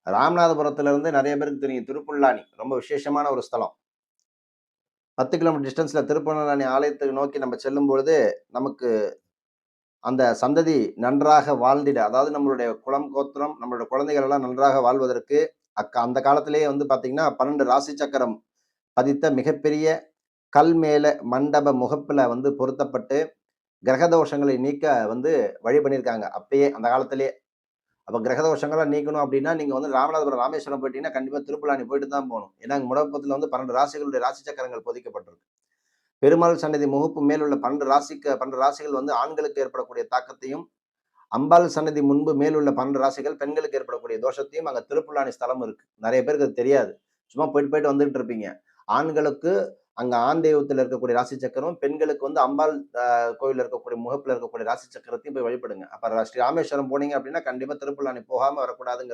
ராமநாதபுரத்துல இருந்து நிறைய பேருக்கு தெரியும் திருப்புல்லானி ரொம்ப விசேஷமான ஒரு ஸ்தலம். 10 கிலோமீட்டர் டிஸ்டன்ஸ்ல திருப்புல்லானி ஆலயத்தை நோக்கி நம்ம செல்லும் பொழுது, நமக்கு அந்த சந்ததி நன்றாக வாழ்ந்திட, அதாவது நம்மளுடைய குலம், கோத்திரம், நம்மளுடைய குழந்தைகள் எல்லாம் நன்றாக வாழ்வதற்கு, அந்த காலத்திலேயே வந்து பார்த்தீங்கன்னா, 12 ராசி சக்கரம் பதித்த மிகப்பெரிய கல் மேல மண்டப முகப்புல வந்து பொருத்தப்பட்டு, கிரக தோஷங்களை நீக்க வந்து வழி பண்ணியிருக்காங்க. அப்பயே அந்த காலத்திலேயே. அப்ப கிரக தோஷங்கள நீக்கணும் அப்டின்னா, நீங்க வந்து ராமநாதபுரம், ராமேஸ்வரம் போயிட்டீங்கன்னா, கண்டிப்பா திருப்புல்லானி போயிட்டு தான் போணும். ஏன்னா, அங்க முடப்பத்துல வந்து 12 ராசிகளுடைய ராசி சக்கரங்கள் பொதிக்கப்பட்டிருக்கு. பெருமாள் சன்னதி முகப்பு மேல் உள்ள 12 ராசிகள் வந்து ஆண்களுக்கு ஏற்படக்கூடிய தாக்கத்தையும், அம்பாள் சன்னதி முன்பு மேல் உள்ள 12 ராசிகள் பெண்களுக்கு ஏற்படக்கூடிய தோஷத்தையும் அங்க திருப்புல்லானி ஸ்தலம் இருக்கு. நெறைய பேருக்கு அது தெரியாது. சும்மா போயிட்டு, போயிட்டு வந்துட்டு இருப்பீங்க. ஆண்களுக்கு அங்க ஆண் தெய்வத்துல இருக்கக்கூடிய ராசி சக்கரம், பெண்களுக்கு வந்து அம்பாள் கோயில்ல இருக்கக்கூடிய முகப்புல இருக்கக்கூடிய ராசி சக்கரத்தையும் போய் வழிபடுங்க. அப்ப ஸ்ரீ ராமேஸ்வரம் போனீங்க அப்டின்னா, கண்டிப்பா திருப்புல்லானி போகாம வரக்கூடாதுங்கிறது